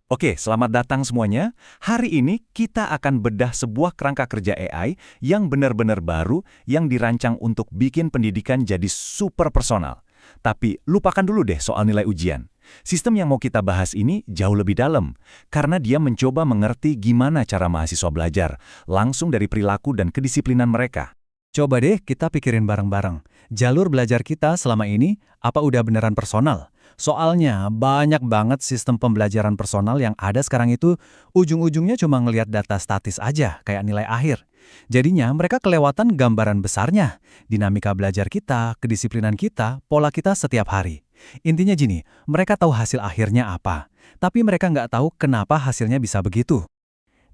Oke, selamat datang semuanya. Hari ini kita akan bedah sebuah kerangka kerja AI yang benar-benar baru yang dirancang untuk bikin pendidikan jadi super personal. Tapi lupakan dulu deh soal nilai ujian. Sistem yang mau kita bahas ini jauh lebih dalam, karena dia mencoba mengerti gimana cara mahasiswa belajar, langsung dari perilaku dan kedisiplinan mereka. Coba deh kita pikirin bareng-bareng. Jalur belajar kita selama ini, apa udah beneran personal? Soalnya banyak banget sistem pembelajaran personal yang ada sekarang itu ujung-ujungnya cuma ngelihat data statis aja, kayak nilai akhir. Jadinya mereka kelewatan gambaran besarnya, dinamika belajar kita, kedisiplinan kita, pola kita setiap hari. Intinya gini, mereka tahu hasil akhirnya apa, tapi mereka nggak tahu kenapa hasilnya bisa begitu.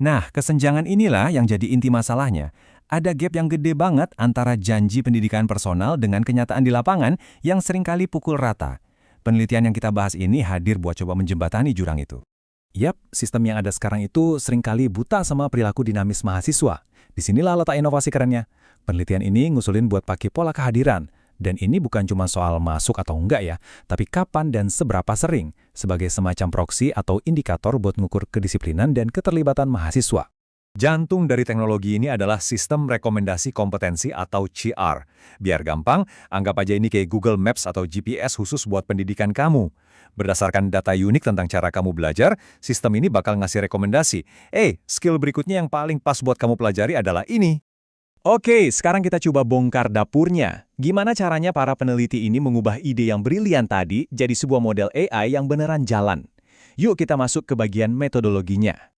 Nah, kesenjangan inilah yang jadi inti masalahnya. Ada gap yang gede banget antara janji pendidikan personal dengan kenyataan di lapangan yang seringkali pukul rata. Penelitian yang kita bahas ini hadir buat coba menjembatani jurang itu. Yap, sistem yang ada sekarang itu seringkali buta sama perilaku dinamis mahasiswa. Disinilah letak inovasi kerennya. Penelitian ini ngusulin buat pakai pola kehadiran. Dan ini bukan cuma soal masuk atau enggak ya, tapi kapan dan seberapa sering, sebagai semacam proksi atau indikator buat ngukur kedisiplinan dan keterlibatan mahasiswa. Jantung dari teknologi ini adalah sistem rekomendasi kompetensi atau CR. Biar gampang, anggap aja ini kayak Google Maps atau GPS khusus buat pendidikan kamu. Berdasarkan data unik tentang cara kamu belajar, sistem ini bakal ngasih rekomendasi. Skill berikutnya yang paling pas buat kamu pelajari adalah ini. Oke, sekarang kita coba bongkar dapurnya. Gimana caranya para peneliti ini mengubah ide yang brilian tadi jadi sebuah model AI yang beneran jalan? Yuk kita masuk ke bagian metodologinya.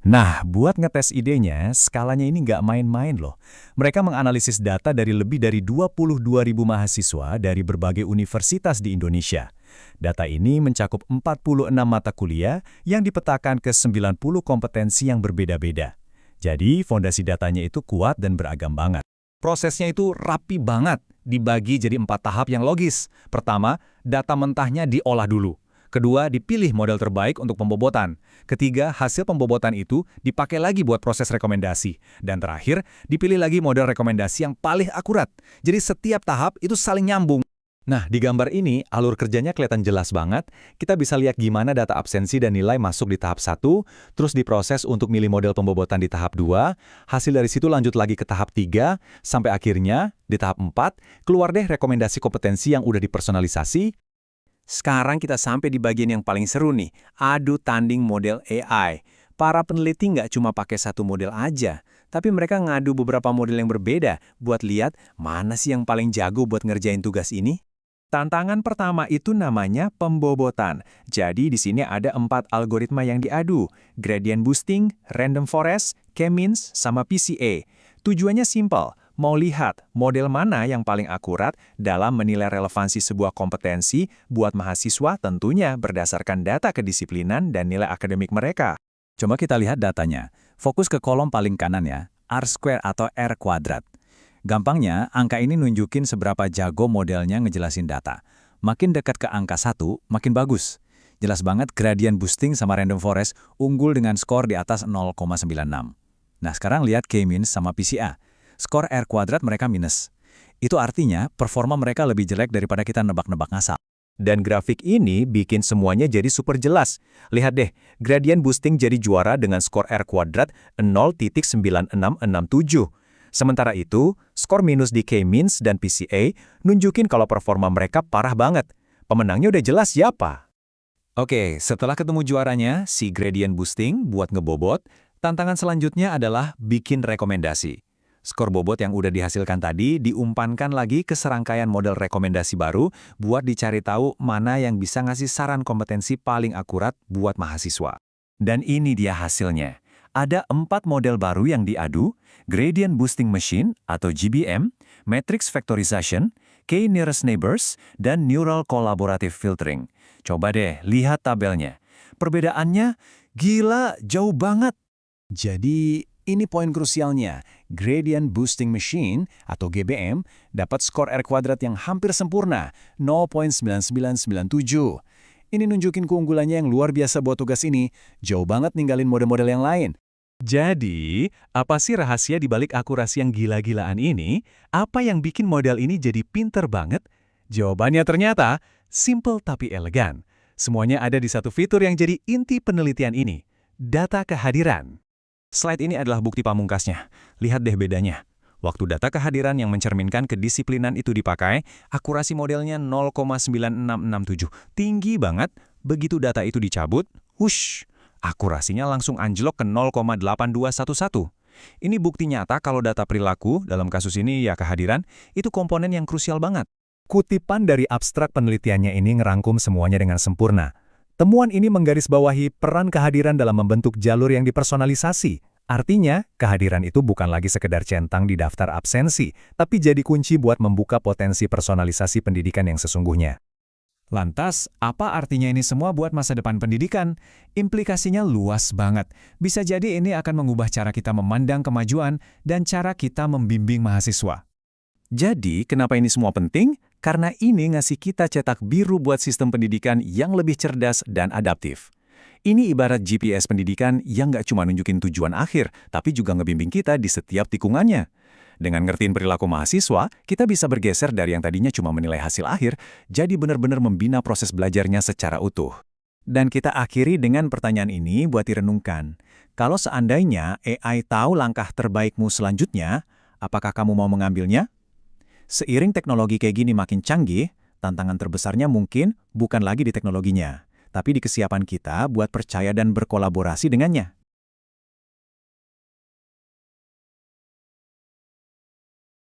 Nah, buat ngetes idenya, skalanya ini nggak main-main loh. Mereka menganalisis data dari lebih dari 22.000 mahasiswa dari berbagai universitas di Indonesia. Data ini mencakup 46 mata kuliah yang dipetakan ke 90 kompetensi yang berbeda-beda. Jadi, fondasi datanya itu kuat dan beragam banget. Prosesnya itu rapi banget, dibagi jadi 4 tahap yang logis. Pertama, data mentahnya diolah dulu. Kedua, dipilih model terbaik untuk pembobotan. Ketiga, hasil pembobotan itu dipakai lagi buat proses rekomendasi. Dan terakhir, dipilih lagi model rekomendasi yang paling akurat. Jadi setiap tahap itu saling nyambung. Nah, di gambar ini, alur kerjanya kelihatan jelas banget. Kita bisa lihat gimana data absensi dan nilai masuk di tahap 1, terus diproses untuk milih model pembobotan di tahap 2, hasil dari situ lanjut lagi ke tahap 3, sampai akhirnya, di tahap 4, keluar deh rekomendasi kompetensi yang udah dipersonalisasi. Sekarang kita sampai di bagian yang paling seru nih, adu tanding model AI. Para peneliti nggak cuma pakai satu model aja, tapi mereka ngadu beberapa model yang berbeda buat lihat mana sih yang paling jago buat ngerjain tugas ini. Tantangan pertama itu namanya pembobotan. Jadi di sini ada 4 algoritma yang diadu, gradient boosting, random forest, K-means, sama PCA. Tujuannya simpel. Mau lihat model mana yang paling akurat dalam menilai relevansi sebuah kompetensi buat mahasiswa tentunya berdasarkan data kedisiplinan dan nilai akademik mereka. Coba kita lihat datanya. Fokus ke kolom paling kanan ya, R² atau R kuadrat. Gampangnya, angka ini nunjukin seberapa jago modelnya ngejelasin data. Makin dekat ke angka 1, makin bagus. Jelas banget gradient boosting sama random forest unggul dengan skor di atas 0,96. Nah sekarang lihat K-means sama PCA. Skor R kuadrat mereka minus. Itu artinya performa mereka lebih jelek daripada kita nebak-nebak ngasal. Dan grafik ini bikin semuanya jadi super jelas. Lihat deh, gradient boosting jadi juara dengan skor R kuadrat 0,9667. Sementara itu, skor minus di K-means dan PCA nunjukin kalau performa mereka parah banget. Pemenangnya udah jelas siapa. Oke, setelah ketemu juaranya, si gradient boosting buat ngebobot, tantangan selanjutnya adalah bikin rekomendasi. Skor bobot yang udah dihasilkan tadi diumpankan lagi ke serangkaian model rekomendasi baru buat dicari tahu mana yang bisa ngasih saran kompetensi paling akurat buat mahasiswa. Dan ini dia hasilnya. Ada 4 model baru yang diadu, Gradient Boosting Machine atau GBM, Matrix Factorization, K-Nearest Neighbors, dan Neural Collaborative Filtering. Coba deh lihat tabelnya. Perbedaannya gila jauh banget. Jadi ini poin krusialnya, Gradient Boosting Machine atau GBM dapat skor R kuadrat yang hampir sempurna, 0,9997. Ini nunjukin keunggulannya yang luar biasa buat tugas ini, jauh banget ninggalin model-model yang lain. Jadi, apa sih rahasia di balik akurasi yang gila-gilaan ini? Apa yang bikin model ini jadi pinter banget? Jawabannya ternyata simple tapi elegan. Semuanya ada di satu fitur yang jadi inti penelitian ini, data kehadiran. Slide ini adalah bukti pamungkasnya. Lihat deh bedanya. Waktu data kehadiran yang mencerminkan kedisiplinan itu dipakai, akurasi modelnya 0,9667. Tinggi banget. Begitu data itu dicabut, wush, akurasinya langsung anjlok ke 0,8211. Ini bukti nyata kalau data perilaku, dalam kasus ini ya kehadiran, itu komponen yang krusial banget. Kutipan dari abstrak penelitiannya ini ngerangkum semuanya dengan sempurna. Temuan ini menggarisbawahi peran kehadiran dalam membentuk jalur yang dipersonalisasi. Artinya, kehadiran itu bukan lagi sekedar centang di daftar absensi, tapi jadi kunci buat membuka potensi personalisasi pendidikan yang sesungguhnya. Lantas, apa artinya ini semua buat masa depan pendidikan? Implikasinya luas banget. Bisa jadi ini akan mengubah cara kita memandang kemajuan dan cara kita membimbing mahasiswa. Jadi, kenapa ini semua penting? Karena ini ngasih kita cetak biru buat sistem pendidikan yang lebih cerdas dan adaptif. Ini ibarat GPS pendidikan yang nggak cuma nunjukin tujuan akhir, tapi juga ngebimbing kita di setiap tikungannya. Dengan ngertiin perilaku mahasiswa, kita bisa bergeser dari yang tadinya cuma menilai hasil akhir, jadi benar-benar membina proses belajarnya secara utuh. Dan kita akhiri dengan pertanyaan ini buat direnungkan. Kalau seandainya AI tahu langkah terbaikmu selanjutnya, apakah kamu mau mengambilnya? Seiring teknologi kayak gini makin canggih, tantangan terbesarnya mungkin bukan lagi di teknologinya, tapi di kesiapan kita buat percaya dan berkolaborasi dengannya.